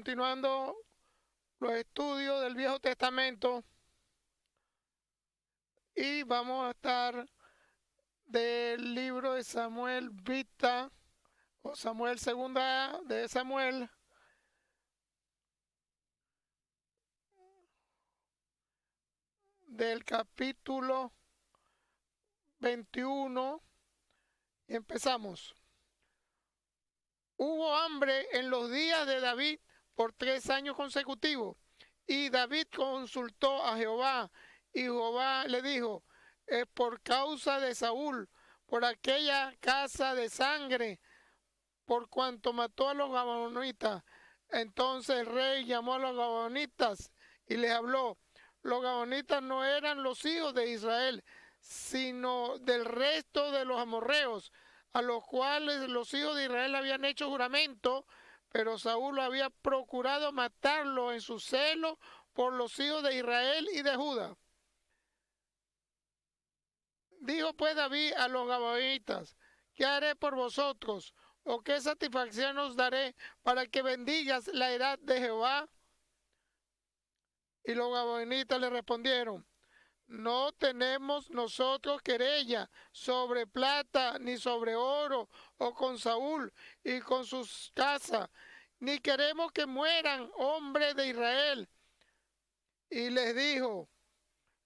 Continuando los estudios del Viejo Testamento y vamos a estar del libro de Samuel Vista o Samuel segunda de Samuel del capítulo 21 y empezamos. Hubo hambre en los días de David por 3 años consecutivos y David consultó a Jehová y Jehová le dijo, es por causa de Saúl, por aquella casa de sangre, por cuanto mató a los gabaonitas. Entonces el rey llamó a los gabaonitas y les habló. Los gabaonitas no eran los hijos de Israel, sino del resto de los amorreos, a los cuales los hijos de Israel habían hecho juramento, pero Saúl había procurado matarlo en su celo por los hijos de Israel y de Judá. Dijo pues David a los gabaonitas, ¿qué haré por vosotros? ¿O qué satisfacción os daré para que bendigas la heredad de Jehová? Y los gabaonitas le respondieron, no tenemos nosotros querella sobre plata ni sobre oro o con Saúl y con sus casas, ni queremos que mueran hombres de Israel. Y les dijo,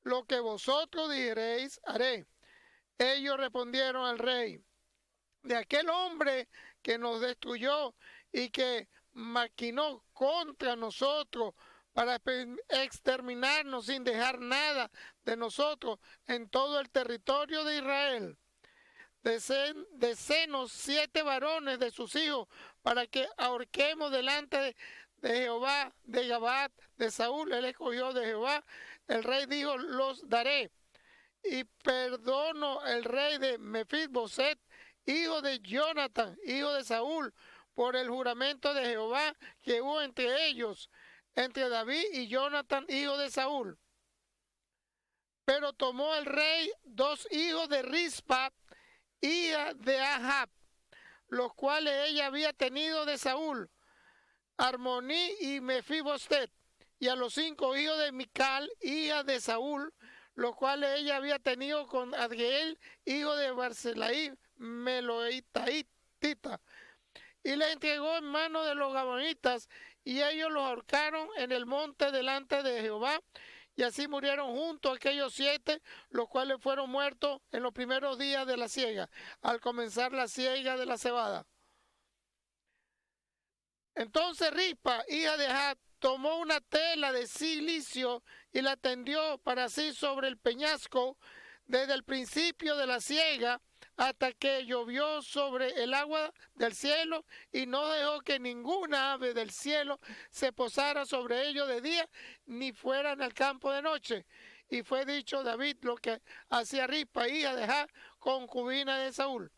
lo que vosotros diréis haré. Ellos respondieron al rey, de aquel hombre que nos destruyó y que maquinó contra nosotros para exterminarnos sin dejar nada de nosotros en todo el territorio de Israel. Desenos 7 varones de sus hijos para que ahorquemos delante de Jehová, de Gabat, de Saúl, él escogió de Jehová. El rey dijo, los daré. Y perdono el rey de Mefiboset, hijo de Jonathan, hijo de Saúl, por el juramento de Jehová que hubo entre ellos, entre David y Jonathan, hijo de Saúl. Pero tomó el rey 2 hijos de Rispa, hija de Ahab, los cuales ella había tenido de Saúl, Armoní y Mefiboset, y a los 5 hijos de Mical, hija de Saúl, los cuales ella había tenido con Adriel, hijo de Barzillai, Meloitaitita, y le entregó en manos de los gabonitas, y ellos los ahorcaron en el monte delante de Jehová, y así murieron juntos aquellos 7, los cuales fueron muertos en los primeros días de la siega, al comenzar la siega de la cebada. Entonces Rispa, hija de Had, tomó una tela de silicio y la tendió para sí sobre el peñasco desde el principio de la siega hasta que llovió sobre el agua del cielo y no dejó que ninguna ave del cielo se posara sobre ellos de día ni fueran al campo de noche. Y fue dicho David lo que hacía Rispa, hija de Had, concubina de Saúl.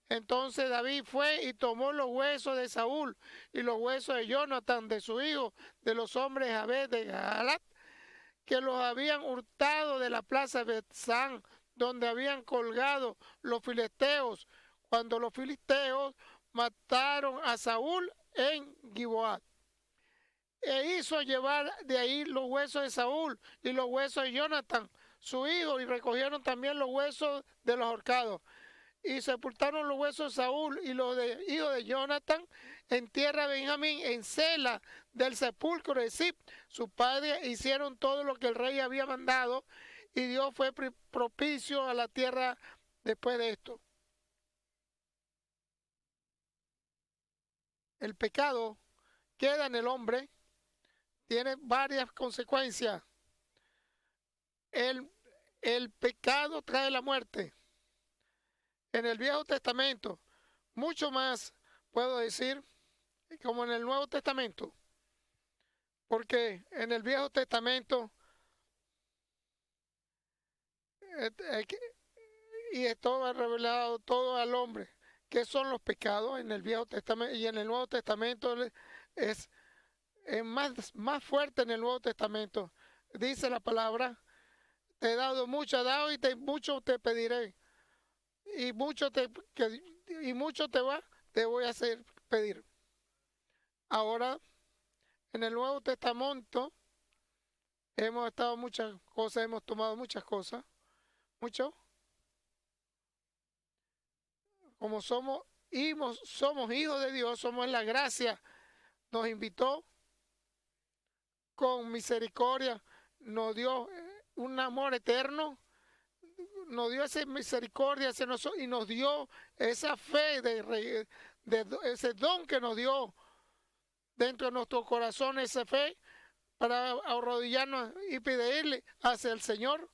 Entonces David fue y tomó los huesos de Saúl y los huesos de Jonathan, de su hijo, de los hombres Jabez de Galat, que los habían hurtado de la plaza de Betzán, donde habían colgado los filisteos, cuando los filisteos mataron a Saúl en Giboat. E hizo llevar de ahí los huesos de Saúl y los huesos de Jonathan, su hijo, y recogieron también los huesos de los ahorcados. Y sepultaron los huesos de Saúl y los de hijo de Jonathan en tierra de Benjamín, en Sela del sepulcro de Zip. Su padre hicieron todo lo que el rey había mandado y Dios fue propicio a la tierra después de esto. El pecado queda en el hombre, tiene varias consecuencias. El, el pecado trae la muerte. En el Viejo Testamento, mucho más puedo decir, como en el Nuevo Testamento, porque en el Viejo Testamento, y esto ha revelado todo al hombre, qué son los pecados en el Viejo Testamento, y en el Nuevo Testamento es, es más fuerte en el Nuevo Testamento. Dice la palabra, te he dado mucho, he dado y mucho te pediré, y mucho y mucho te voy a hacer pedir. Ahora En el Nuevo Testamento hemos estado muchas cosas, hemos tomado muchas cosas, mucho. Como somos hijos de Dios, somos en la gracia, nos invitó con misericordia, nos dio un amor eterno, nos dio esa misericordia y nos dio esa fe ese don que nos dio dentro de nuestro corazón, esa fe para arrodillarnos y pedirle hacia el Señor.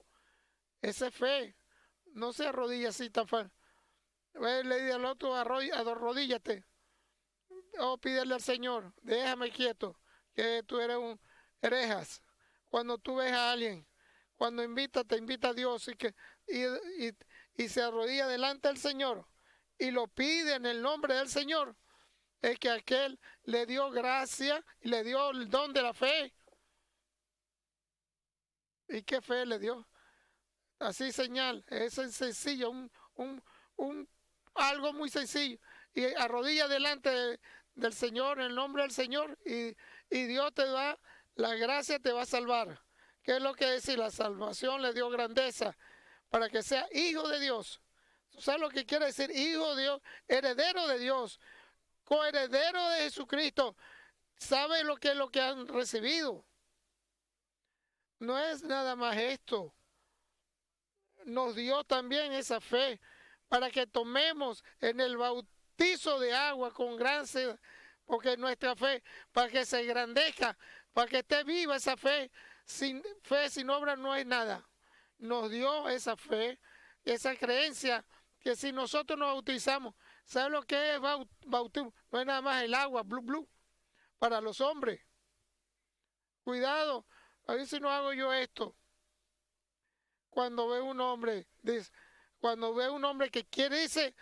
Esa fe, no se arrodilla así tan fácil. Le dice al otro, arrodíllate. O pídele al Señor, déjame quieto, que tú eres un herejas. Cuando tú ves a alguien, cuando te invita a Dios y se arrodilla delante del Señor y lo pide en el nombre del Señor, es que aquel le dio gracia y le dio el don de la fe. ¿Y qué fe le dio? Así señal, es sencillo, algo muy sencillo. Y arrodilla delante del Señor, en el nombre del Señor, y Dios te da la gracia, te va a salvar. ¿Qué es lo que dice? La salvación le dio grandeza para que sea hijo de Dios. ¿Sabes lo que quiere decir? Hijo de Dios, heredero de Dios, coheredero de Jesucristo. ¿Sabe lo que es lo que han recibido? No es nada más esto. Nos dio también esa fe para que tomemos en el bautizo de agua con gran sed, porque nuestra fe, para que se engrandezca, para que esté viva esa fe. Sin fe, sin obra no hay nada. Nos dio esa fe, esa creencia, que si nosotros nos bautizamos, ¿sabe lo que es bautismo? No es nada más el agua, blue, para los hombres. Cuidado, a ver si no hago yo esto. Cuando ve un hombre, dice, cuando ve un hombre que dice,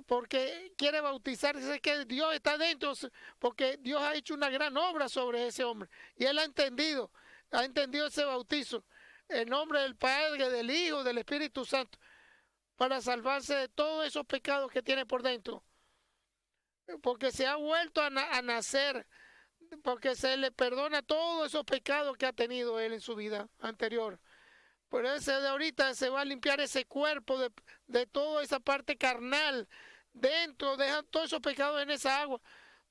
porque quiere bautizar, dice que Dios está dentro, porque Dios ha hecho una gran obra sobre ese hombre. Y él ha entendido ese bautizo, en nombre del Padre, del Hijo, del Espíritu Santo, para salvarse de todos esos pecados que tiene por dentro. Porque se ha vuelto a nacer, porque se le perdona todos esos pecados que ha tenido él en su vida anterior. Por eso de ahorita se va a limpiar ese cuerpo de toda esa parte carnal. Dentro, dejan todos esos pecados en esa agua.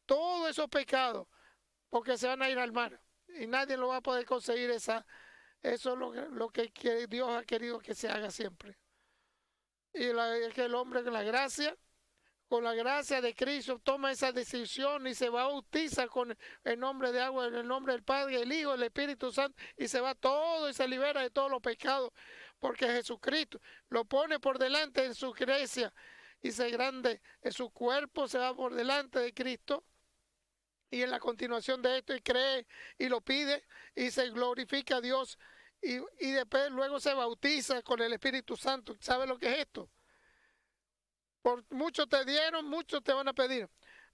Todos esos pecados. Porque se van a ir al mar. Y nadie lo va a poder conseguir. Eso es lo que Dios ha querido que se haga siempre. Y que el hombre con la gracia de Cristo, toma esa decisión y se bautiza con el nombre de agua, en el nombre del Padre, el Hijo, el Espíritu Santo, y se va todo y se libera de todos los pecados, porque Jesucristo lo pone por delante en su iglesia y se grande en su cuerpo, se va por delante de Cristo. Y en la continuación de esto, y cree y lo pide y se glorifica a Dios, y después luego se bautiza con el Espíritu Santo. ¿Sabe lo que es esto? Por muchos te dieron, muchos te van a pedir.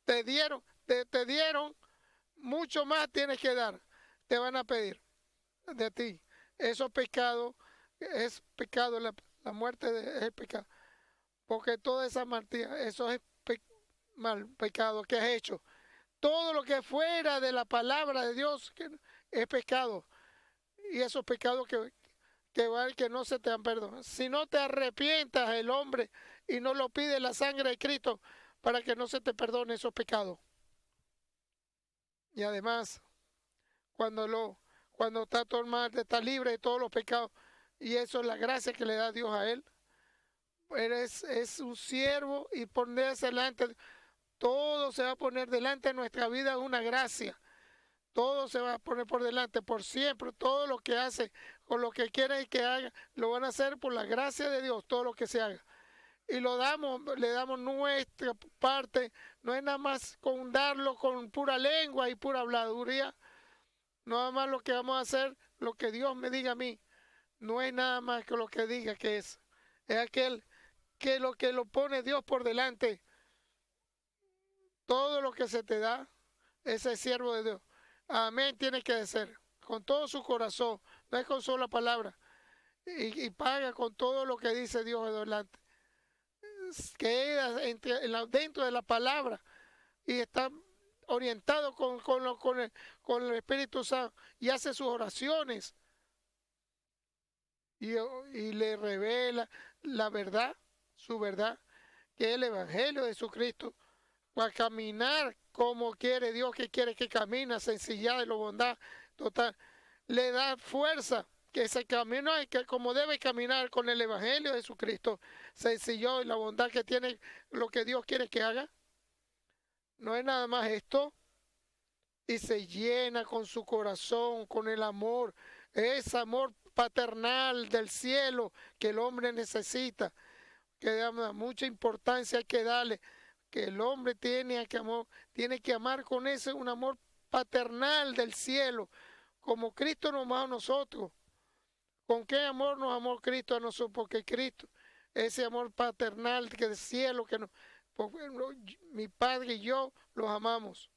Te dieron, mucho más tienes que dar. Te van a pedir de ti. Eso pecado, es pecado, la muerte es el pecado. Porque toda esa martía, eso es mal pecado que has hecho. Todo lo que fuera de la palabra de Dios es pecado. Y esos pecados que no se te han perdonado. Si no te arrepientas el hombre y no lo pide la sangre de Cristo para que no se te perdone esos pecados. Y además, cuando está tomado, está libre de todos los pecados, y eso es la gracia que le da Dios a él, es un siervo y ponerse delante, todo se va a poner delante de nuestra vida, una gracia. Todo se va a poner por delante, por siempre. Todo lo que hace, o lo que quiera y que haga, lo van a hacer por la gracia de Dios, todo lo que se haga. Y le damos nuestra parte. No es nada más con darlo con pura lengua y pura habladuría. Nada más lo que vamos a hacer, lo que Dios me diga a mí. No es nada más que lo que diga que es. Es aquel que lo pone Dios por delante. Todo lo que se te da, ese siervo de Dios. Amén, tiene que ser con todo su corazón, no es con sola palabra, y paga con todo lo que dice Dios adelante. Queda dentro de la palabra y está orientado con el Espíritu Santo y hace sus oraciones y le revela la verdad, su verdad, que es el Evangelio de Jesucristo, para caminar como quiere Dios, que quiere que camine, sencillez y la bondad total. Le da fuerza que ese camino es que como debe caminar con el Evangelio de Jesucristo, sencillo y la bondad que tiene lo que Dios quiere que haga. No es nada más esto. Y se llena con su corazón, con el amor, ese amor paternal del cielo que el hombre necesita, que da mucha importancia hay que darle, que el hombre tiene que amar con ese un amor paternal del cielo, como Cristo nos amó a nosotros. ¿Con qué amor nos amó Cristo a nosotros? Porque Cristo, ese amor paternal que del cielo, que nos, mi Padre y yo los amamos.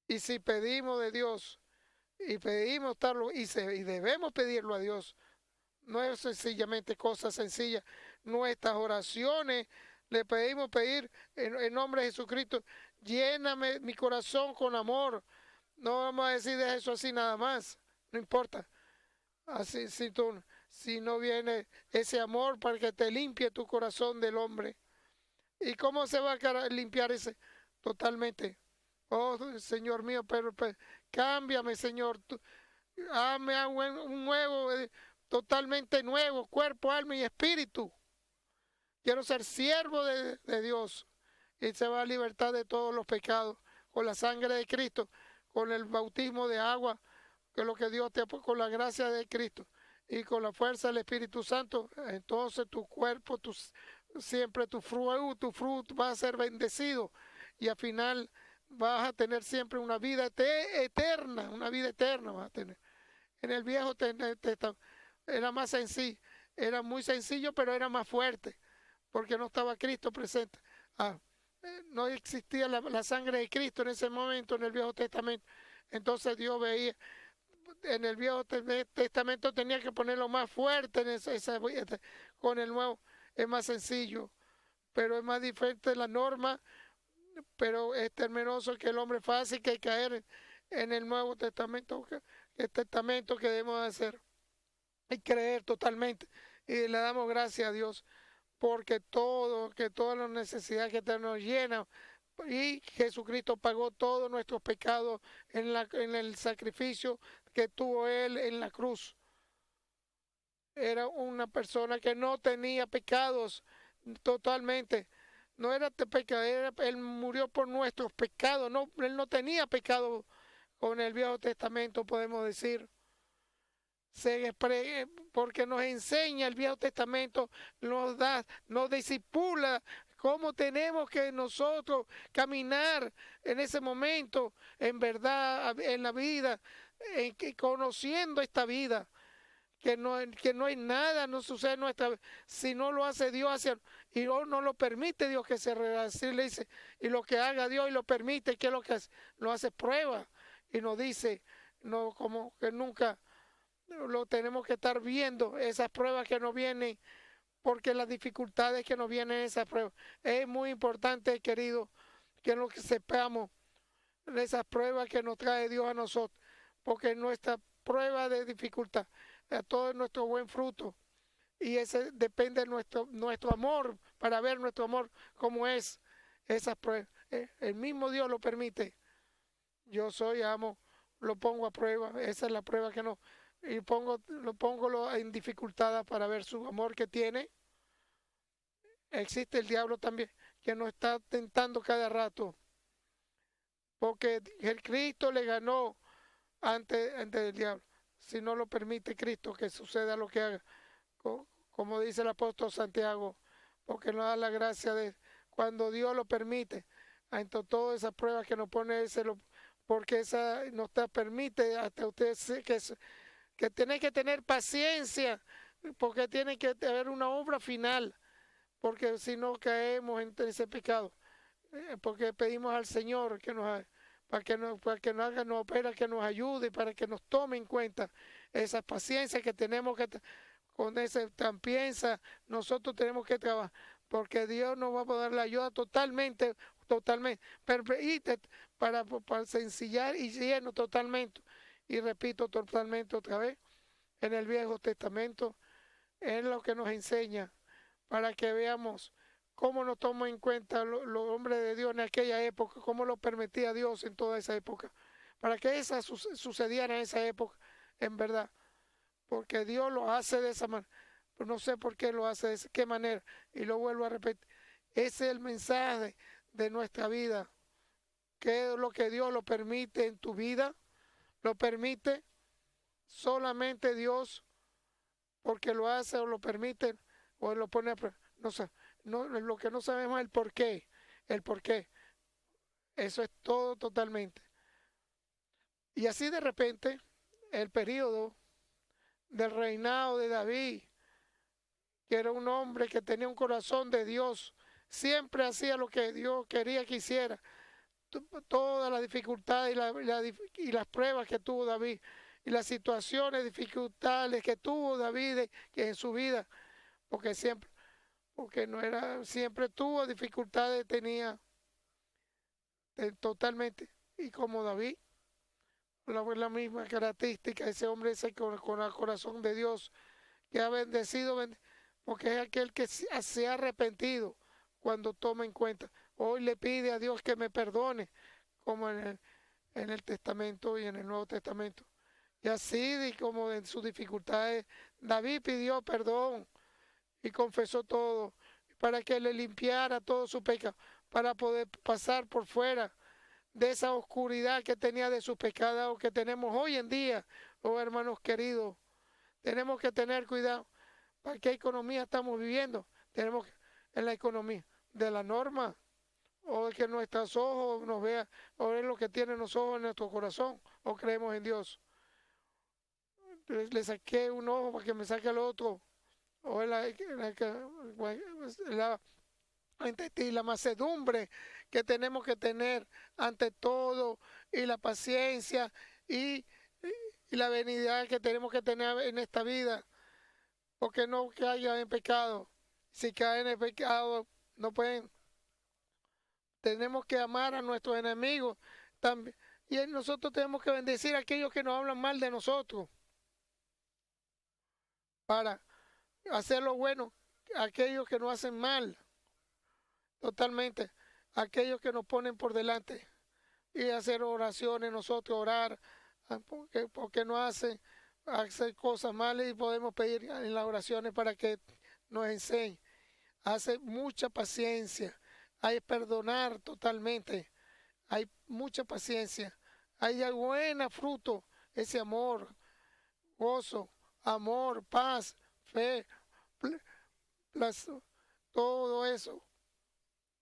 Y si pedimos de Dios, y pedimos estarlo, y debemos pedirlo a Dios, no es sencillamente cosa sencilla. Nuestras oraciones le pedimos pedir en nombre de Jesucristo, lléname mi corazón con amor. No vamos a decir de eso así nada más, no importa. Así, si no viene ese amor para que te limpie tu corazón del hombre. ¿Y cómo se va a limpiar ese? Totalmente. Oh, Señor mío, pero cámbiame, Señor. Hazme un nuevo, totalmente nuevo, cuerpo, alma y espíritu. Quiero ser siervo de Dios. Y se va a libertad de todos los pecados con la sangre de Cristo, con el bautismo de agua, que es lo que Dios te ha puesto, con la gracia de Cristo y con la fuerza del Espíritu Santo. Entonces tu cuerpo, siempre tu fruto va a ser bendecido y al final vas a tener siempre una vida eterna, vas a tener. En el Viejo Testamento era más sencillo, era muy sencillo, pero era más fuerte, porque no estaba Cristo presente. No existía la sangre de Cristo en ese momento en el Viejo Testamento. Entonces Dios veía, en el Viejo Testamento tenía que ponerlo más fuerte, con el Nuevo es más sencillo, pero es más diferente la norma, pero es temeroso que el hombre fácil que caer en el Nuevo Testamento, el testamento que debemos hacer y creer totalmente. Y le damos gracias a Dios porque que todas las necesidades que nos llenan, y Jesucristo pagó todos nuestros pecados en el sacrificio que tuvo Él en la cruz. Era una persona que no tenía pecados totalmente. No era pecador, Él murió por nuestros pecados. No, Él no tenía pecado con el Viejo Testamento, podemos decir. Porque nos enseña el Viejo Testamento, nos disipula cómo tenemos que nosotros caminar en ese momento, en verdad, en la vida, conociendo esta vida. Que no hay nada, no sucede en nuestra vida, si no lo hace Dios y no lo permite Dios que se realice, le dice, y lo que haga Dios y lo permite, que es lo que hace, lo hace prueba y nos dice, no como que nunca lo tenemos que estar viendo, esas pruebas que nos vienen, porque las dificultades que nos vienen en esas pruebas, es muy importante, querido, que lo que sepamos de esas pruebas que nos trae Dios a nosotros, porque nuestra prueba de dificultad, a todo nuestro buen fruto, y ese depende de nuestro amor, para ver nuestro amor como es esas pruebas. El mismo Dios lo permite. Yo amo, lo pongo a prueba, esa es la prueba que no, y lo pongo en dificultad para ver su amor que tiene. Existe el diablo también, que nos está tentando cada rato, porque el Cristo le ganó ante el diablo. Si no lo permite Cristo, que suceda lo que haga, como dice el apóstol Santiago, porque nos da la gracia de cuando Dios lo permite, entonces todas esas pruebas que nos pone porque esa nos permite hasta usted que tiene que tener paciencia, porque tiene que haber una obra final, porque si no caemos en ese pecado, porque pedimos al Señor que nos haga, para que nos haga, nos opera, que nos ayude, para que nos tome en cuenta esa paciencia que tenemos que, con esa tampieza, nosotros tenemos que trabajar, porque Dios nos va a poder la ayuda totalmente. totalmente, para sencillar y lleno totalmente. Y repito totalmente otra vez, en el Viejo Testamento es lo que nos enseña para que veamos cómo nos toma en cuenta los hombres de Dios en aquella época, cómo lo permitía Dios en toda esa época, para que esa sucediera en esa época, en verdad, porque Dios lo hace de esa manera, pero no sé por qué lo hace de qué manera, y lo vuelvo a repetir, ese es el mensaje de nuestra vida, que es lo que Dios lo permite en tu vida, lo permite solamente Dios, porque lo hace o lo permite o lo pone a prueba. No sé, no, lo que no sabemos es el por qué. Eso es todo totalmente. Y así de repente, el periodo del reinado de David, que era un hombre que tenía un corazón de Dios, siempre hacía lo que Dios quería que hiciera. Todas las dificultades y las pruebas que tuvo David, y las situaciones dificultades que tuvo David en su vida, porque no era, siempre tuvo dificultades, tenía totalmente, y como David, la misma característica, ese hombre ese con el corazón de Dios, que ha bendecido, porque es aquel que se ha arrepentido cuando toma en cuenta. Hoy le pide a Dios que me perdone, como en el Testamento y en el Nuevo Testamento. Y así como en sus dificultades, David pidió perdón y confesó todo, para que le limpiara todo su pecado, para poder pasar por fuera de esa oscuridad que tenía de su pecado, que tenemos hoy en día, oh hermanos queridos. Tenemos que tener cuidado. ¿Para qué economía estamos viviendo? Tenemos en la economía de la norma, o de que nuestros ojos nos vean, o es lo que tienen los ojos en nuestro corazón, o creemos en Dios. Le saqué un ojo para que me saque el otro, o es la mansedumbre que tenemos que tener ante todo, y la paciencia y, y la benignidad que tenemos que tener en esta vida, porque no caigan en pecado. Si caen en pecado, no pueden. Tenemos que amar a nuestros enemigos también. Y nosotros tenemos que bendecir a aquellos que nos hablan mal de nosotros, para hacer lo bueno a aquellos que nos hacen mal, totalmente, aquellos que nos ponen por delante, y hacer oraciones, nosotros orar, porque nos hacen hacer cosas malas, y podemos pedir en las oraciones para que nos enseñe. Hace mucha paciencia, hay perdonar totalmente, hay mucha paciencia, hay buena fruto, ese amor, gozo, amor, paz, fe, todo eso,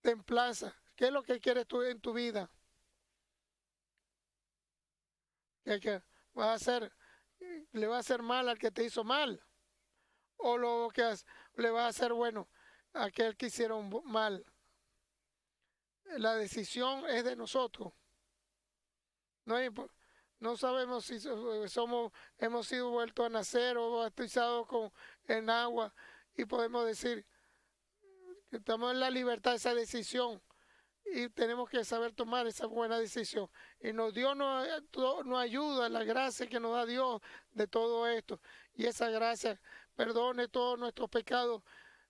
templanza. ¿Qué es lo que quieres tú en tu vida? Que vas a hacer, le va a hacer mal al que te hizo mal, o lo que le va a hacer bueno a aquel que hicieron mal. La decisión es de nosotros. No, no sabemos si hemos sido vueltos a nacer o bautizados en agua, y podemos decir que estamos en la libertad de esa decisión, y tenemos que saber tomar esa buena decisión. Y Dios nos ayuda, la gracia que nos da Dios de todo esto. Y esa gracia perdone todos nuestros pecados,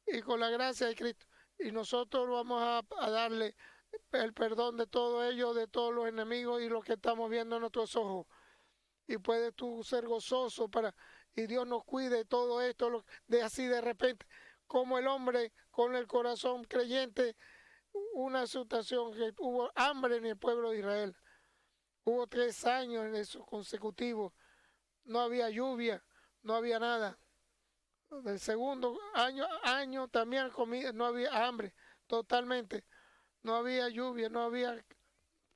y con la gracia de Cristo. Y nosotros vamos a darle el perdón de todo ello, de todos los enemigos y lo que estamos viendo en nuestros ojos. Y puedes tú ser gozoso y Dios nos cuide de todo esto, de así de repente, como el hombre con el corazón creyente. Una situación que hubo hambre en el pueblo de Israel. Hubo 3 años en eso consecutivos. No había lluvia, no había nada. El segundo año también no había hambre, totalmente. No había lluvia, no había.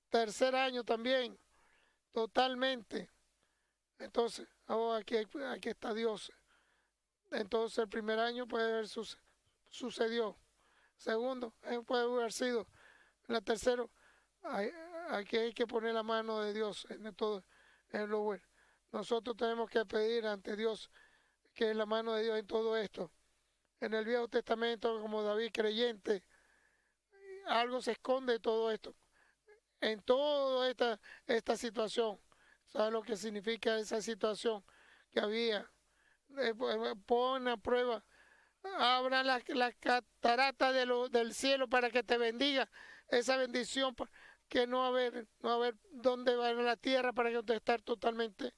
Tercer año también, totalmente. Entonces, aquí está Dios. Entonces, el primer año puede haber sucedió. Segundo, puede haber sido. En el tercero, aquí hay que poner la mano de Dios en todo, en lo bueno. Nosotros tenemos que pedir ante Dios que es la mano de Dios en todo esto. En el Viejo Testamento, como David creyente, algo se esconde de todo esto, en toda esta situación. ¿Sabes lo que significa esa situación que había? Pon a prueba, abra las cataratas del cielo para que te bendiga esa bendición, que no haber dónde va en la tierra para que usted estar totalmente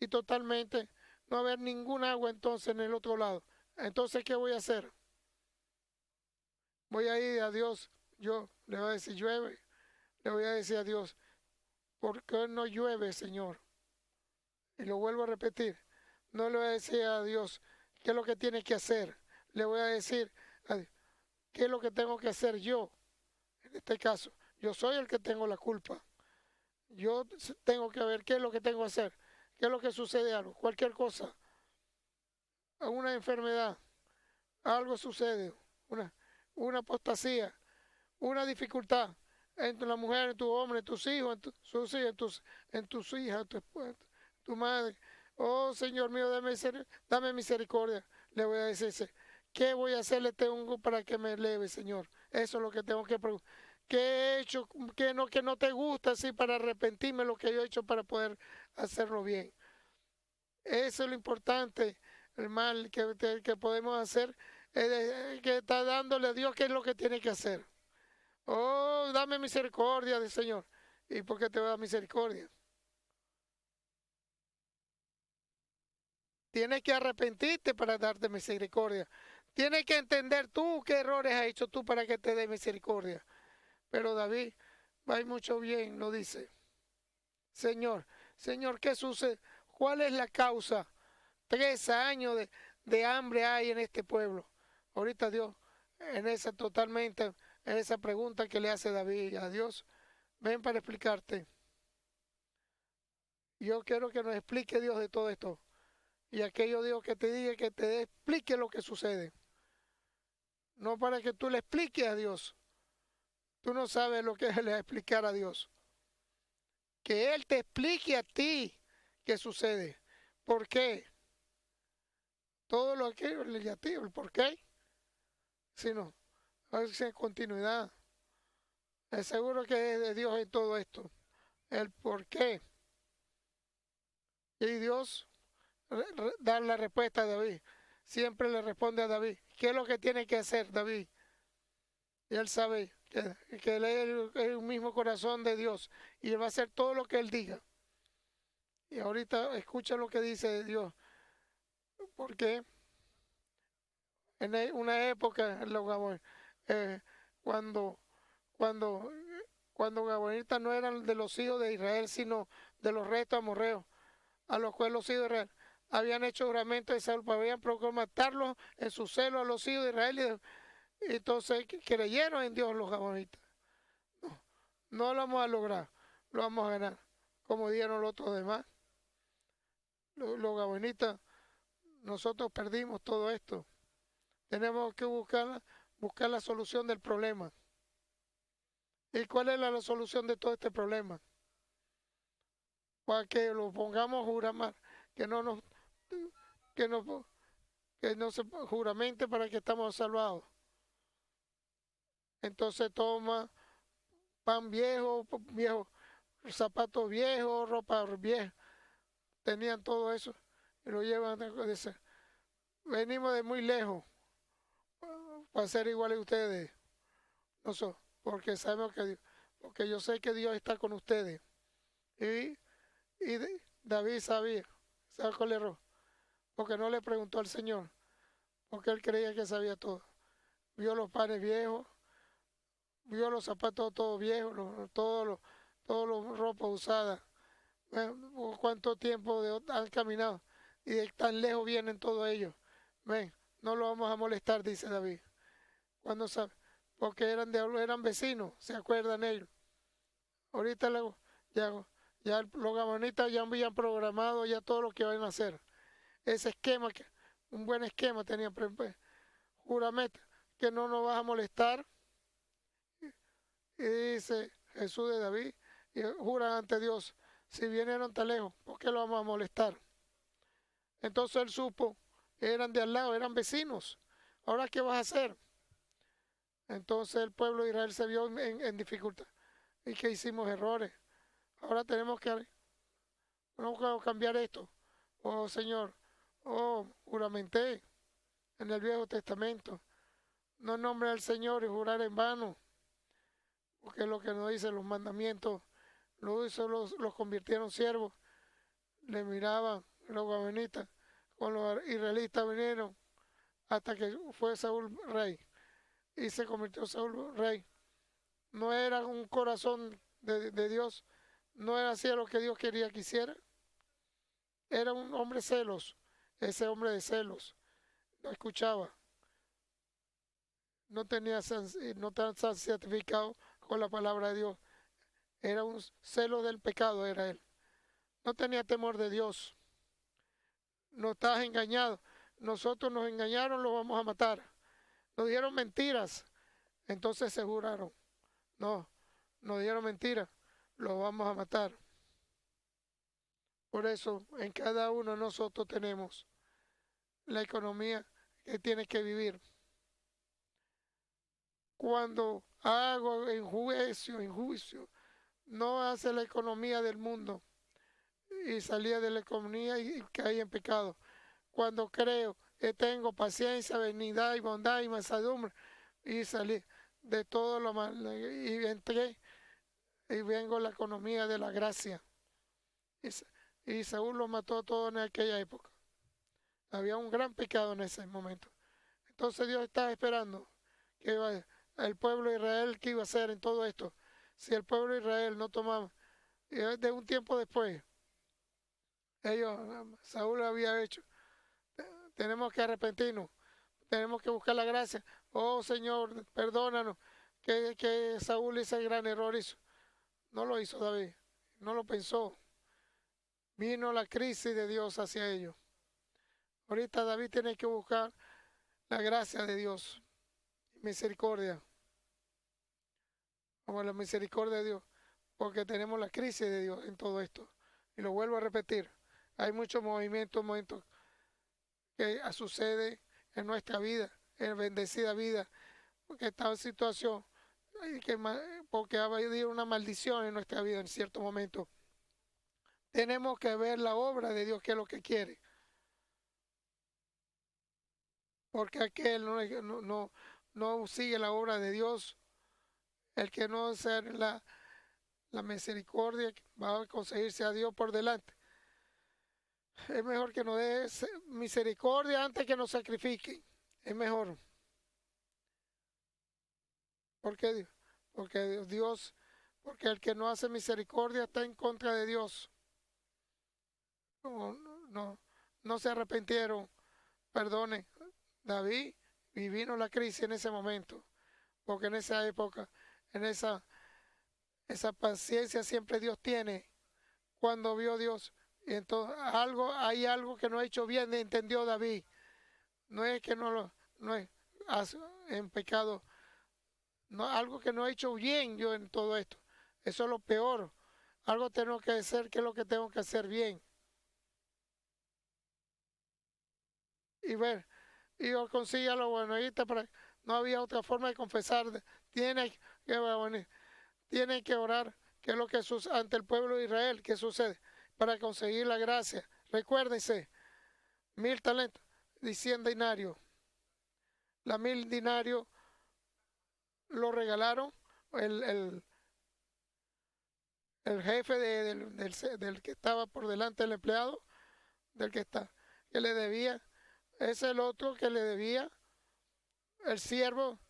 y totalmente, no haber ningún agua entonces en el otro lado. Entonces, ¿qué voy a hacer? Voy a ir a Dios, yo le voy a decir llueve, le voy a decir a Dios, ¿por qué no llueve, Señor? Y lo vuelvo a repetir, no le voy a decir a Dios qué es lo que tiene que hacer, le voy a decir qué es lo que tengo que hacer yo. En este caso, yo soy el que tengo la culpa. Yo tengo que ver qué es lo que tengo que hacer, qué es lo que sucede, algo, cualquier cosa, una enfermedad, algo sucede, una apostasía, una dificultad entre la mujer, en tu hombre, en tus hijos, sus hijos, en tus hijas, en tu esposa, tu madre. Oh Señor mío, dame misericordia. Le voy a decir, ¿qué voy a hacerle tengo para que me eleve, Señor? Eso es lo que tengo que preguntar. ¿Qué he hecho que no te gusta así para arrepentirme lo que yo he hecho para poder hacerlo bien? Eso es lo importante, el mal que podemos hacer, que está dándole a Dios qué es lo que tiene que hacer. Oh, dame misericordia del Señor. ¿Y por qué te va a dar misericordia? Tienes que arrepentirte para darte misericordia. Tienes que entender tú qué errores has hecho tú para que te dé misericordia. Pero David, va mucho bien, lo dice. Señor, Señor, ¿qué sucede? ¿Cuál es la causa? 3 años de hambre hay en este pueblo. Ahorita Dios, en esa pregunta que le hace David a Dios, ven para explicarte. Yo quiero que nos explique Dios de todo esto. Y aquello Dios que te diga, que te explique lo que sucede. No para que tú le expliques a Dios. Tú no sabes lo que es le explicar a Dios. Que Él te explique a ti qué sucede. ¿Por qué? Todo lo que le a ti, el por qué. Sino, es continuidad. Es seguro que es de Dios en todo esto. El por qué. Y Dios da la respuesta a David. Siempre le responde a David. ¿Qué es lo que tiene que hacer David? Y él sabe que él es el mismo corazón de Dios. Y él va a hacer todo lo que él diga. Y ahorita escucha lo que dice Dios. Porque en una época, eh, cuando, cuando, cuando Gabonitas no eran de los hijos de Israel, sino de los restos amorreos, a los cuales los hijos de Israel habían hecho juramento de salud, habían procurado matarlos en su celo a los hijos de Israel, y entonces creyeron en Dios los Gabonitas. No, no lo vamos a lograr, lo vamos a ganar, como dieron los otros demás. Los Gabonitas, nosotros perdimos todo esto. Tenemos que buscar la solución del problema. ¿Y cuál es la solución de todo este problema? Para que lo pongamos a juramar, que no nos, que no, que no se juramente para que estamos salvados. Entonces toma pan viejo, zapatos viejos, ropa vieja, tenían todo eso y lo llevan. Venimos de muy lejos para ser iguales a ustedes. No so, porque sabemos porque yo sé que Dios está con ustedes. Y, David sabía, ¿sabe cuál error? Porque no le preguntó al Señor, porque él creía que sabía todo. Vio los panes viejos, vio los zapatos todos viejos, todos los ropas usadas. ¿Cuánto tiempo han caminado? Y de tan lejos vienen todos ellos. Ven, no lo vamos a molestar, dice David. Cuando sabe, porque eran vecinos, ¿se acuerdan ellos? Ahorita ya los gabonitas ya habían programado ya todo lo que van a hacer. Ese esquema, un buen esquema tenían. Juramento que no nos vas a molestar. Y dice Jesús de David, y juran ante Dios, si vinieron tan lejos, ¿por qué lo vamos a molestar? Entonces él supo, eran de al lado, eran vecinos. Ahora, ¿qué vas a hacer? Entonces el pueblo de Israel se vio en dificultad y que hicimos errores. Ahora tenemos que cambiar esto. Oh Señor, oh, juramenté en el Viejo Testamento. No nombre al Señor y jurar en vano, porque es lo que nos dicen los mandamientos. Los convirtieron siervos, le miraban los gabonitas, con los israelitas vinieron hasta que fue Saúl rey y se convirtió Saúl rey. No era un corazón de Dios, no era así lo que Dios quería que hiciera. Era un hombre celos, ese hombre de celos, no escuchaba, no tan santificado con la palabra de Dios. Era un celo del pecado, era él. No tenía temor de Dios. No estás engañado. Nosotros nos engañaron, lo vamos a matar. Nos dieron mentiras, entonces se juraron. No, nos dieron mentiras, lo vamos a matar. Por eso, en cada uno de nosotros tenemos la economía que tiene que vivir. Cuando hago en juicio, no hace la economía del mundo y salía de la economía y caí en pecado. Cuando creo que tengo paciencia, benignidad y bondad y mansedumbre y salí de todo lo mal y entré y vengo la economía de la gracia. Y Saúl lo mató todo en aquella época. Había un gran pecado en ese momento. Entonces Dios estaba esperando que el pueblo de Israel, ¿qué iba a hacer en todo esto? Si el pueblo de Israel no tomaba, de un tiempo después, Saúl había hecho, tenemos que arrepentirnos, tenemos que buscar la gracia. Oh Señor, perdónanos, que Saúl hizo el gran error. No lo hizo David, no lo pensó. Vino la crisis de Dios hacia ellos. Ahorita David tiene que buscar la gracia de Dios, misericordia, como la misericordia de Dios, porque tenemos la crisis de Dios en todo esto. Y lo vuelvo a repetir, hay muchos momentos que sucede en nuestra vida, en bendecida vida, porque esta situación, porque ha habido una maldición en nuestra vida en cierto momento. Tenemos que ver la obra de Dios, que es lo que quiere. Porque aquel no sigue la obra de Dios, el que no hace la misericordia va a conseguirse a Dios por delante. Es mejor que nos dé misericordia antes que nos sacrifiquen. Es mejor. Porque Dios, porque el que no hace misericordia está en contra de Dios. No se arrepintieron. Perdone, David, y vino la crisis en ese momento. Porque en esa época, en esa paciencia siempre Dios tiene. Cuando vio Dios, y entonces hay algo que no ha hecho bien, entendió David. No es que no es en pecado, no, algo que no he hecho bien yo en todo esto. Eso es lo peor. Algo tengo que hacer, que es lo que tengo que hacer bien. Y ver, y yo consiga lo bueno. No había otra forma de confesar. Tiene que orar, que es lo que sucede ante el pueblo de Israel, que sucede para conseguir la gracia. Recuérdense, 1000 talentos y 100 dinarios. La 1000 dinarios lo regalaron el jefe del que estaba por delante del empleado, que le debía. Es el otro que le debía. El siervo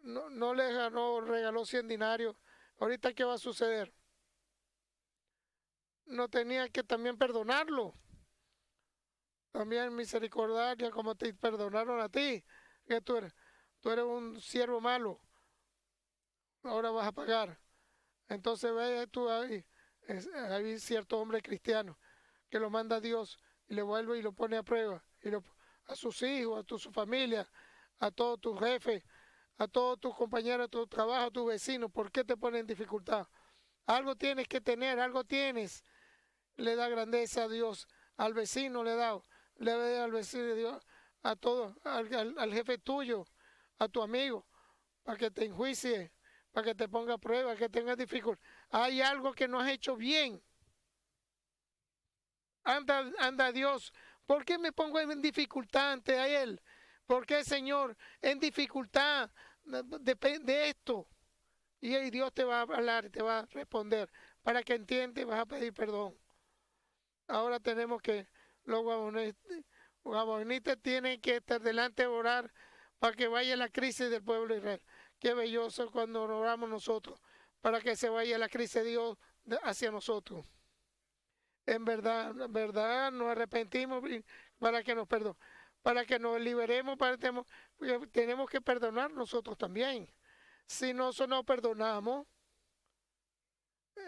no le ganó, regaló 100 dinarios. Ahorita, ¿qué va a suceder? No tenía que también perdonarlo. También misericordia, como te perdonaron a ti, que tú eres un siervo malo, ahora vas a pagar. Entonces ve tú ahí, hay cierto hombre cristiano que lo manda a Dios y le vuelve y lo pone a prueba, a sus hijos, su familia, a todos tus jefes, a todos tus compañeros, a tu trabajo, a tus vecinos. ¿Por qué te ponen en dificultad? Algo tienes que tener, algo tienes. Le da grandeza a Dios, al vecino le da al vecino de Dios, a todo, al jefe tuyo, a tu amigo. para que te enjuicie, para que te ponga a prueba, que tengas dificultad. Hay algo que no has hecho bien. Anda Dios, ¿por qué me pongo en dificultad ante a Él? ¿Por qué, Señor, en dificultad de esto? Y ahí Dios te va a hablar, te va a responder. Para que entiendas, vas a pedir perdón. Ahora tenemos que, los gabonitas tienen que estar delante de orar para que vaya la crisis del pueblo de Israel. Qué belloso cuando oramos nosotros, para que se vaya la crisis de Dios hacia nosotros. En verdad, nos arrepentimos para que nos perdone, para que nos liberemos, tenemos que perdonar nosotros también. Si nosotros no perdonamos,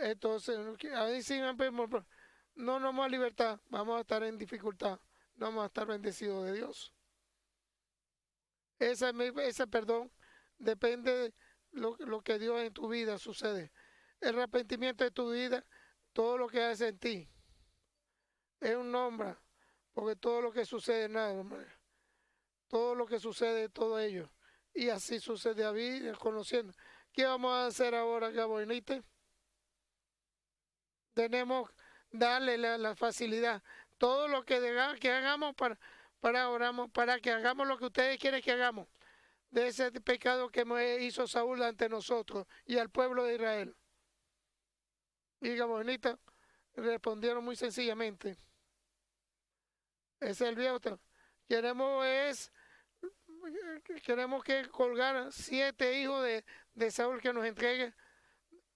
entonces ahí sí no nos vamos a libertad, vamos a estar en dificultad, no vamos a estar bendecidos de Dios. Ese perdón depende de lo que Dios en tu vida sucede. El arrepentimiento de tu vida, todo lo que hace en ti, es un nombre, porque todo lo que sucede, nada, todo lo que sucede, todo ello. Y así sucede a mí, conociendo. ¿Qué vamos a hacer ahora, Gabonite? Tenemos darle la facilidad. Todo lo que hagamos oramos, para que hagamos lo que ustedes quieren que hagamos. De ese pecado que hizo Saúl ante nosotros y al pueblo de Israel. Y Gabonita respondieron muy sencillamente. Es el viejo. Queremos que colgar 7 hijos de Saúl que nos entregue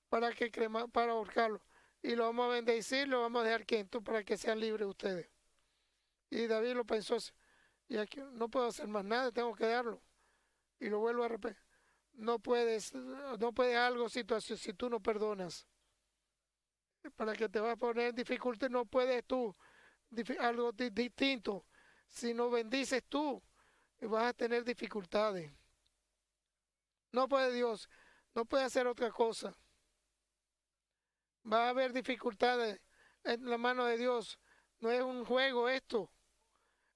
para ahorcarlo. Y lo vamos a bendecir, lo vamos a dejar quieto para que sean libres ustedes. Y David lo pensó, y aquí no puedo hacer más nada, tengo que darlo. Y lo vuelvo a repetir. No puedes algo situación si tú no perdonas. Para que te va a poner en dificultad, no puedes tú algo distinto. Si no bendices tú, vas a tener dificultades. No puede Dios, no puede hacer otra cosa. Va a haber dificultades en la mano de Dios. No es un juego esto.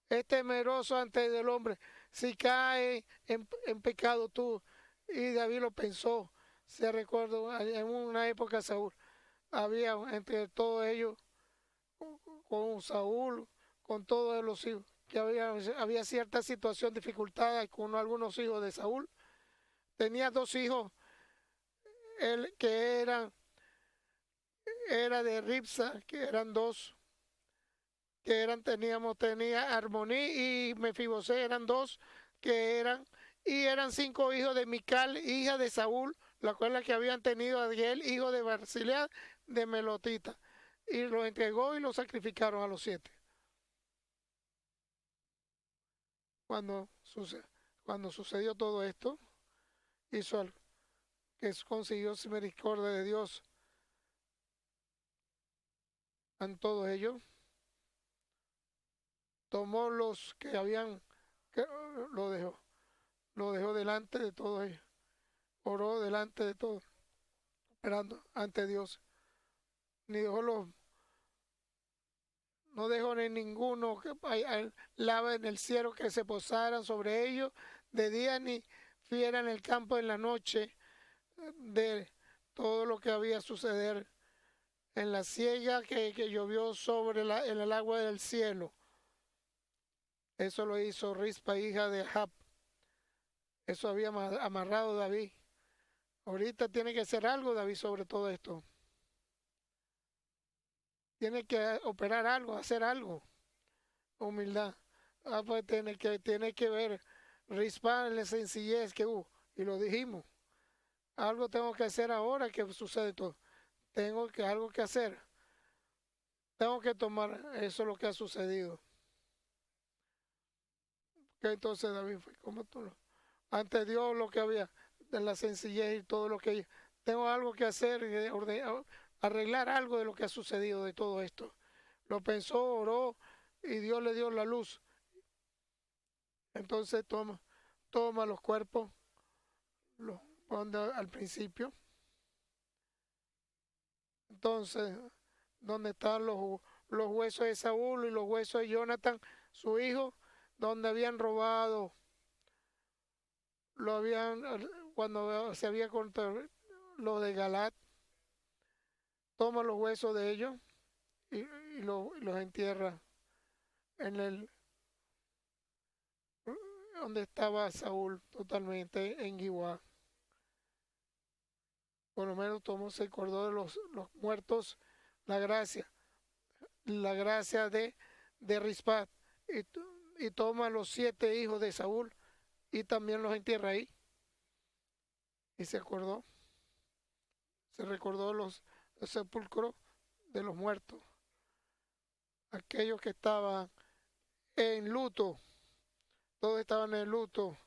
Es temeroso ante el hombre. Si cae en pecado tú, y David lo pensó, se recuerdo en una época Saúl, había entre todos ellos, con Saúl, con todos los hijos, que había cierta situación, dificultad con algunos hijos de Saúl. Tenía 2 hijos, que era de Ripsa, que eran 2, tenía Armoní y Mefibosé, eran 2, y eran 5 hijos de Mical, hija de Saúl, la cual que habían tenido a Adiel, hijo de Barzillai, de Melotita, y los entregó y los sacrificaron a los 7. Cuando sucedió todo esto, hizo algo, que consiguió misericordia de Dios en todos ellos. Tomó los que lo dejó delante de todos ellos, oró delante de todos, esperando ante Dios. No dejó ni ninguno que lava en el cielo que se posaran sobre ellos de día, ni fiera en el campo en la noche, de todo lo que había suceder en la siega que llovió en el agua del cielo. Eso lo hizo Rispa, hija de Ahab. Eso había amarrado David. Ahorita tiene que hacer algo David sobre todo esto. Tiene que operar algo, hacer algo. Humildad. Pues tiene que ver Rispa en la sencillez que hubo. Y lo dijimos. Algo tengo que hacer ahora que sucede todo. Algo que hacer. Tengo que tomar eso lo que ha sucedido. Que entonces David fue como tú. Ante Dios lo que había, de la sencillez y todo lo que tengo algo que hacer, arreglar algo de lo que ha sucedido de todo esto. Lo pensó, oró y Dios le dio la luz. Entonces toma los cuerpos, los pone al principio. Entonces, ¿dónde están los huesos de Saúl y los huesos de Jonathan, su hijo, donde habían robado? Lo habían cuando se había contra los de Galat, toma los huesos de ellos y los entierra en el donde estaba Saúl totalmente en Gibeá. Por lo menos tomó, se acordó de los muertos, la gracia de Rispat, y, y toma los 7 hijos de Saúl y también los entierra ahí. Y se recordó los sepulcros de los muertos, aquellos que estaban en luto, todos estaban en luto,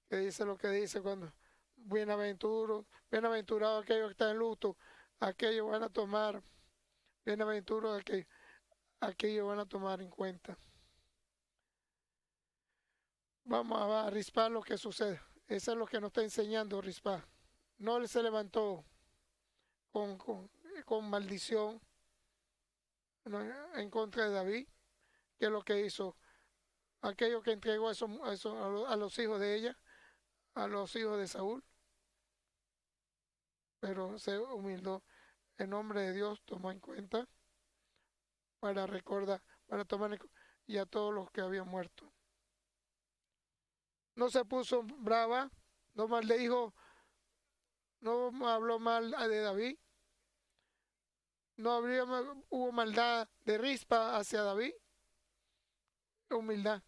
que dice lo que dice cuando bienaventurados aquellos que están en luto, aquellos van a tomar, bienaventurados aquellos van a tomar en cuenta. Vamos a Rispa lo que sucede. Eso es lo que nos está enseñando Rispa. No se levantó con maldición, ¿no?, en contra de David, que es lo que hizo aquello que entregó a los hijos de ella, a los hijos de Saúl, pero se humildó. En nombre de Dios tomó en cuenta para recordar, para tomar y a todos los que habían muerto. No se puso brava, no maldijo, no habló mal de David, no hubo maldad de Rispa hacia David, humildad,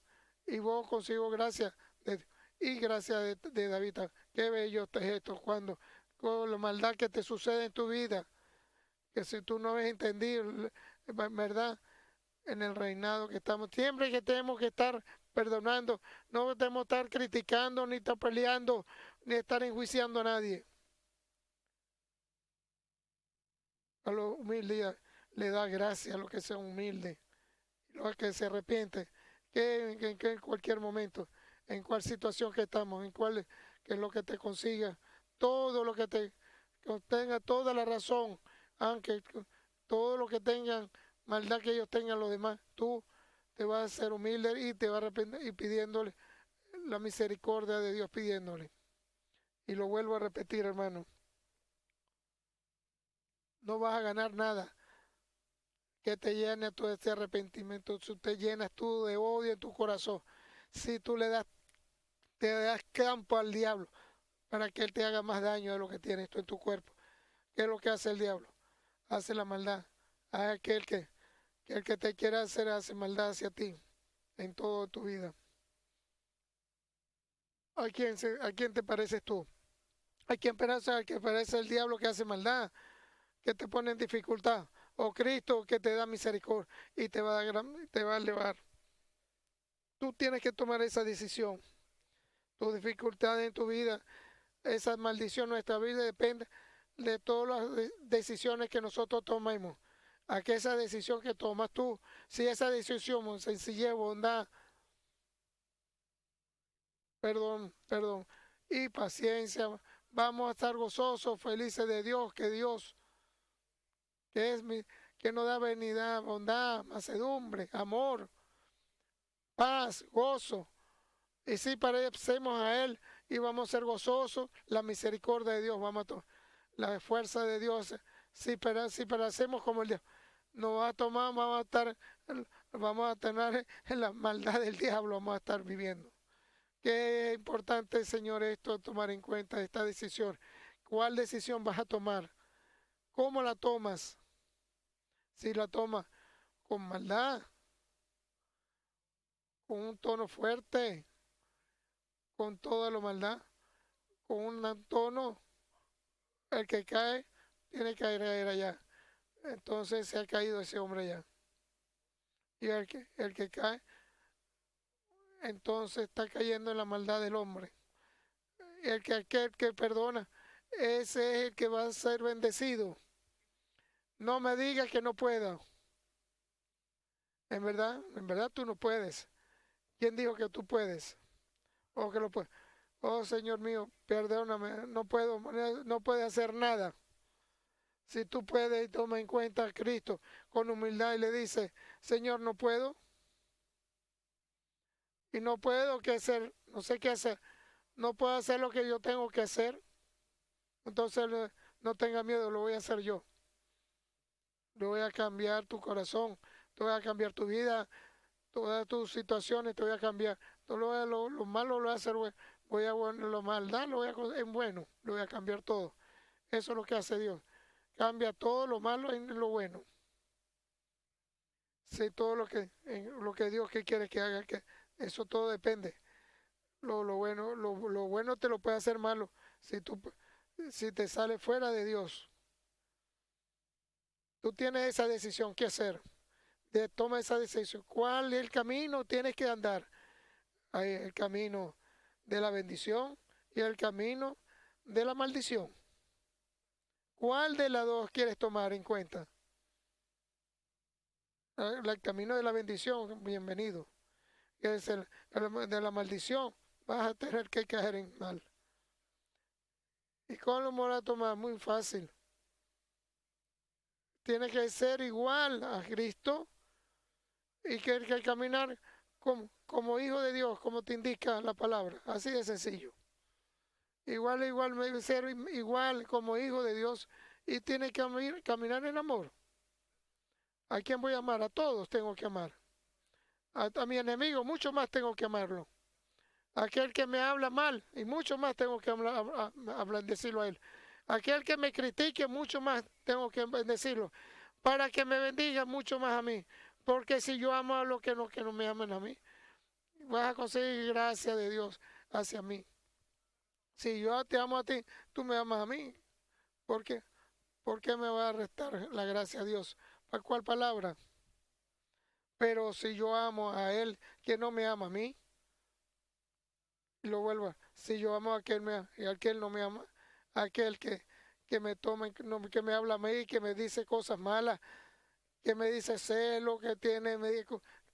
y vos consigo gracia y gracia de David. Qué bello es esto cuando con la maldad que te sucede en tu vida, que si tú no habéis entendido, ¿verdad?, en el reinado que estamos, siempre que tenemos que estar perdonando, no tenemos que estar criticando, ni estar peleando, ni estar enjuiciando a nadie. A los humildes le da gracia a los que sean humildes, los que se arrepienten, que en cualquier momento, en cual situación que estamos, en cuál que es lo que te consiga, todo lo que te tenga toda la razón, aunque todo lo que tengan maldad que ellos tengan los demás, tú te vas a ser humilde y te vas a arrepentir y pidiéndole la misericordia de Dios, pidiéndole. Y lo vuelvo a repetir, hermano, no vas a ganar nada que te llene todo este arrepentimiento, si te llenas tú de odio en tu corazón, si tú te das campo al diablo para que él te haga más daño de lo que tienes tú en tu cuerpo. ¿Qué es lo que hace el diablo? Hace la maldad. A aquel que el que te quiera hacer hace maldad hacia ti en toda tu vida. ¿A quién te pareces tú? ¿A quién parece el diablo que hace maldad, que te pone en dificultad? O Cristo que te da misericordia y te va a elevar. Tú tienes que tomar esa decisión. Tus dificultades en tu vida, esa maldición en nuestra vida depende de todas las decisiones que nosotros tomemos. A que esa decisión que tomas tú, si esa decisión, sencillez, bondad, perdón, y paciencia, vamos a estar gozosos, felices de Dios, que nos da benignidad, bondad, mansedumbre, amor, paz, gozo. Y si parecemos a Él y vamos a ser gozosos, la misericordia de Dios, la fuerza de Dios, si parecemos como el Dios, nos va a tomar, vamos a tener en la maldad del diablo, vamos a estar viviendo. Qué importante, Señor, esto, tomar en cuenta esta decisión. ¿Cuál decisión vas a tomar? ¿Cómo la tomas? Si la tomas con maldad, con un tono fuerte, con toda la maldad, con un tono, el que cae, tiene que caer allá. Entonces se ha caído ese hombre allá. Y el que cae, entonces está cayendo en la maldad del hombre. Aquel que perdona, ese es el que va a ser bendecido. No me digas que no puedo. En verdad tú no puedes. ¿Quién dijo que tú puedes? O que lo puedes. Oh Señor mío, perdóname, no puedo hacer nada. Si tú puedes, toma en cuenta a Cristo con humildad y le dice, Señor, no puedo. Y no puedo, ¿qué hacer? No sé qué hacer. no puedo hacer lo que yo tengo que hacer, entonces no tenga miedo, lo voy a hacer yo. Yo voy a cambiar tu corazón, te voy a cambiar tu vida, todas tus situaciones te voy a cambiar. Todo lo malo lo voy a hacer, voy a lo maldad lo voy a en bueno, lo voy a cambiar todo. Eso es lo que hace Dios. Cambia todo lo malo en lo bueno. Sí, todo lo que Dios que quiere que haga, que eso todo depende. Lo bueno te lo puede hacer malo si te sale fuera de Dios. Tú tienes esa decisión que hacer. Toma esa decisión. ¿Cuál es el camino tienes que andar? Hay el camino de la bendición y el camino de la maldición. ¿Cuál de las dos quieres tomar en cuenta? El camino de la bendición, bienvenido. Es el de la maldición, vas a tener que caer en mal. ¿Y cómo lo vamos a tomar? Muy fácil. Tiene que ser igual a Cristo y que caminar como hijo de Dios, como te indica la palabra. Así de sencillo. Ser igual como hijo de Dios y tiene que caminar en amor. ¿A quién voy a amar? A todos tengo que amar. A mi enemigo, mucho más tengo que amarlo. Aquel que me habla mal, y mucho más tengo que decirlo a él. Aquel que me critique, mucho más tengo que bendecirlo. Para que me bendiga mucho más a mí. Porque si yo amo a los que no me aman a mí, vas a conseguir gracia de Dios hacia mí. Si yo te amo a ti, tú me amas a mí. ¿Por qué? ¿Por qué me va a restar la gracia a Dios? ¿Para cuál palabra? Pero si yo amo a Él que no me ama a mí, y lo vuelvo, si yo amo a aquel y aquel no me ama, aquel que me toma, que me habla a mí, que me dice cosas malas, que me dice celo, que tiene,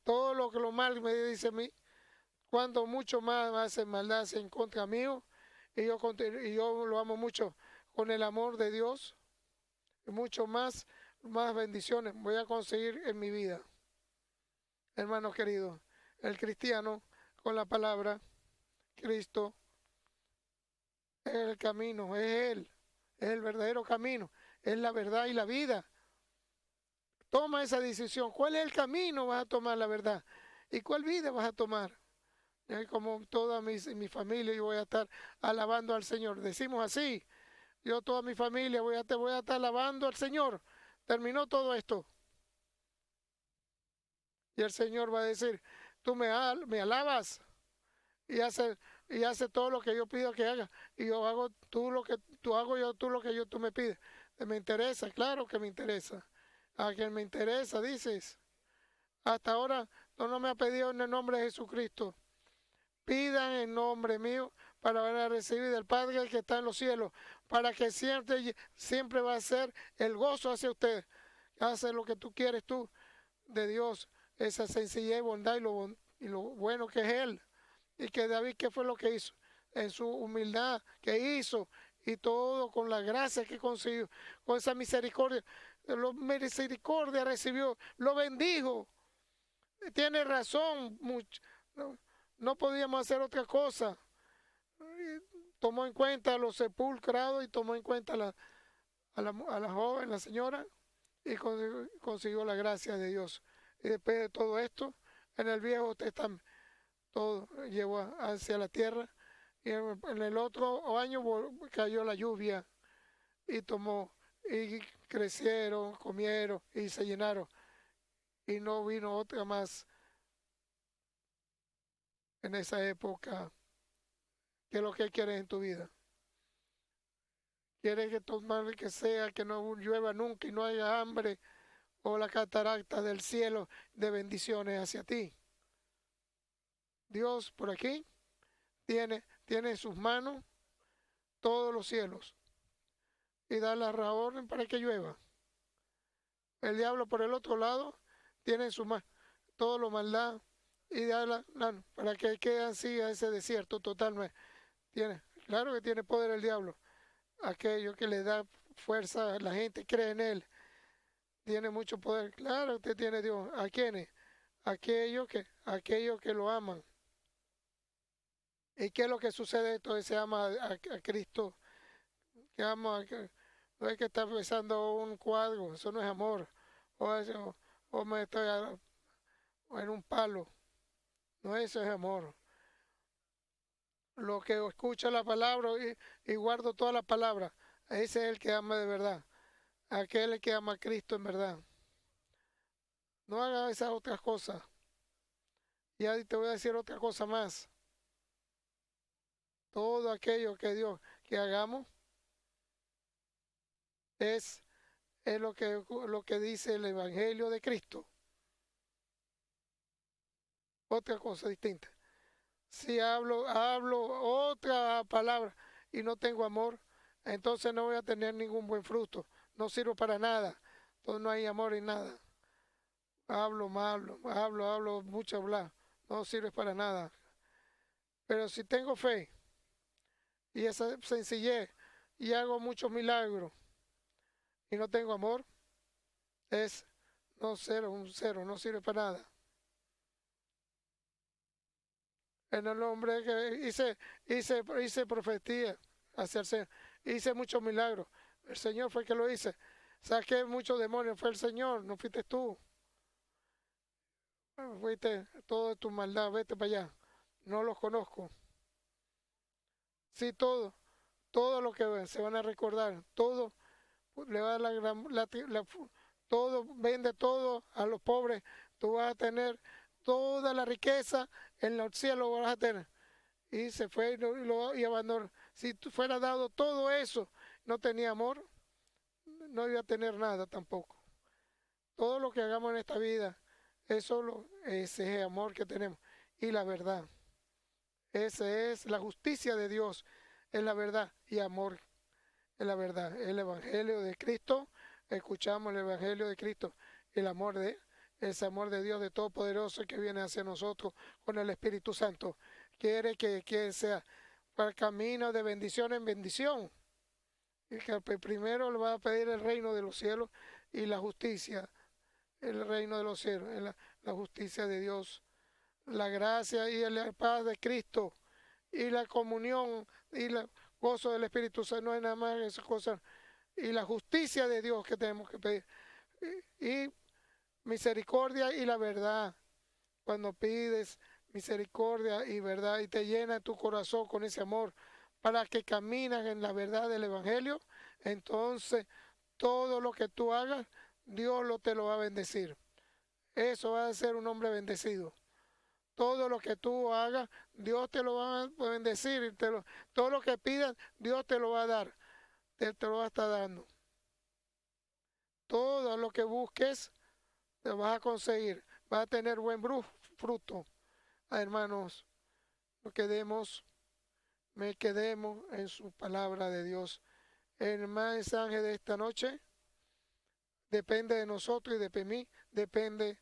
todo lo mal me dice a mí, cuando mucho más me hace maldad en contra mío, y yo lo amo mucho con el amor de Dios, y mucho más bendiciones voy a conseguir en mi vida. Hermanos queridos, el cristiano con la palabra, Cristo, es el camino, es Él, es el verdadero camino, es la verdad y la vida. Toma esa decisión. ¿Cuál es el camino vas a tomar la verdad? ¿Y cuál vida vas a tomar? Como toda mi familia, yo voy a estar alabando al Señor. Decimos así, yo toda mi familia te voy a estar alabando al Señor. Terminó todo esto. Y el Señor va a decir, tú me alabas y hace todo lo que yo pido que haga. Y yo hago tú lo que tú hago yo, tú lo que tú me pides. Me interesa, claro que me interesa. A quien me interesa, dices. Hasta ahora no me ha pedido en el nombre de Jesucristo. Pidan en nombre mío para van a recibir del Padre que está en los cielos, para que siempre va a ser el gozo hacia usted. Hace lo que tú quieres tú de Dios, esa sencillez, bondad y lo bueno que es Él. Y que David, ¿qué fue lo que hizo? En su humildad, que hizo, y todo con la gracia que consiguió, con esa misericordia. Misericordia recibió, lo bendijo. Tiene razón, no podíamos hacer otra cosa. Tomó en cuenta a los sepulcrados y tomó en cuenta a la joven, la señora, y consiguió la gracia de Dios. Y después de todo esto, en el Viejo Testamento, todo llevó hacia la tierra. Y en el otro año cayó la lluvia y crecieron, comieron y se llenaron. Y no vino otra más en esa época. ¿Qué es lo que quieres en tu vida? ¿Quieres que tomar que sea, que no llueva nunca y no haya hambre o la catarata del cielo de bendiciones hacia ti? Dios por aquí tiene en sus manos todos los cielos y da la orden para que llueva. El diablo por el otro lado tiene en sus manos todo lo maldad y da para que quede así a ese desierto totalmente. Claro que tiene poder el diablo. Aquello que le da fuerza, la gente cree en él. Tiene mucho poder. Claro, usted tiene Dios. ¿A quiénes? Aquellos que lo aman. ¿Y qué es lo que sucede? Entonces se ama a Cristo, que ama, no es que está besando un cuadro, eso no es amor, o me estoy en un palo, no, eso es amor. Lo que escucha la palabra y guardo toda la palabra, ese es el que ama de verdad, aquel que ama a Cristo en verdad. No haga esas otras cosas. Y ahí te voy a decir otra cosa más. Todo aquello que Dios que hagamos es, es lo que dice el Evangelio de Cristo. Otra cosa distinta. Si hablo otra palabra y no tengo amor, entonces no voy a tener ningún buen fruto. No sirvo para nada. Entonces no hay amor en nada. Hablo mal, hablo, mucho hablar. No sirve para nada. Pero si tengo fe y esa sencillez y hago muchos milagros y no tengo amor, es no cero, un cero, no sirve para nada. En el nombre que hice profetía hacia el Señor, hice muchos milagros. El Señor fue el que lo hice. Saqué muchos demonios, fue el Señor, no fuiste tú. Fuiste todo de tu maldad, vete para allá. No los conozco. Sí, todo lo que ven, se van a recordar, todo le va a dar todo, vende todo a los pobres, tú vas a tener toda la riqueza en el cielo vas a tener. Y se fue y abandonó. Si fuera dado todo eso, no tenía amor, no iba a tener nada tampoco. Todo lo que hagamos en esta vida es solo ese amor que tenemos y la verdad. Esa es la justicia de Dios, es la verdad y amor es la verdad. El Evangelio de Cristo, escuchamos el Evangelio de Cristo, el amor de ese amor de Dios de Todopoderoso que viene hacia nosotros con el Espíritu Santo. Quiere que sea para camino de bendición en bendición. Y que primero le va a pedir el reino de los cielos y la justicia, el reino de los cielos, la justicia de Dios, la gracia y la paz de Cristo y la comunión y el gozo del Espíritu Santo, no hay nada más que esas cosas, y la justicia de Dios que tenemos que pedir, y misericordia y la verdad. Cuando pides misericordia y verdad y te llena tu corazón con ese amor para que caminas en la verdad del Evangelio, entonces todo lo que tú hagas, Dios te lo va a bendecir. Eso va a ser un hombre bendecido. Todo lo que tú hagas, Dios te lo va a bendecir. Todo lo que pidas, Dios te lo va a dar. Te lo va a estar dando. Todo lo que busques, te vas a conseguir. Vas a tener buen fruto. Hermanos, me quedemos en su palabra de Dios. El mensaje de esta noche depende de nosotros y de mí, depende,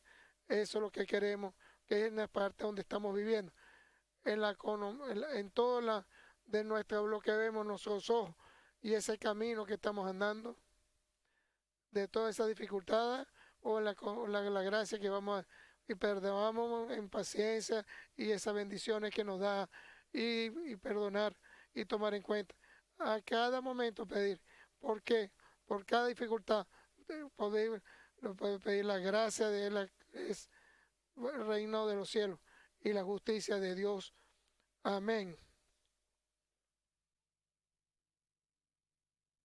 eso es lo que queremos, que es en la parte donde estamos viviendo, en todo de nuestro, lo que vemos nuestros ojos y ese camino que estamos andando, de todas esas dificultades o la gracia que vamos a, y perdonamos en paciencia y esas bendiciones que nos da y perdonar y tomar en cuenta. A cada momento pedir. ¿Por qué? Por cada dificultad. Poder, pedir la gracia de Él, es el reino de los cielos y la justicia de Dios. Amén.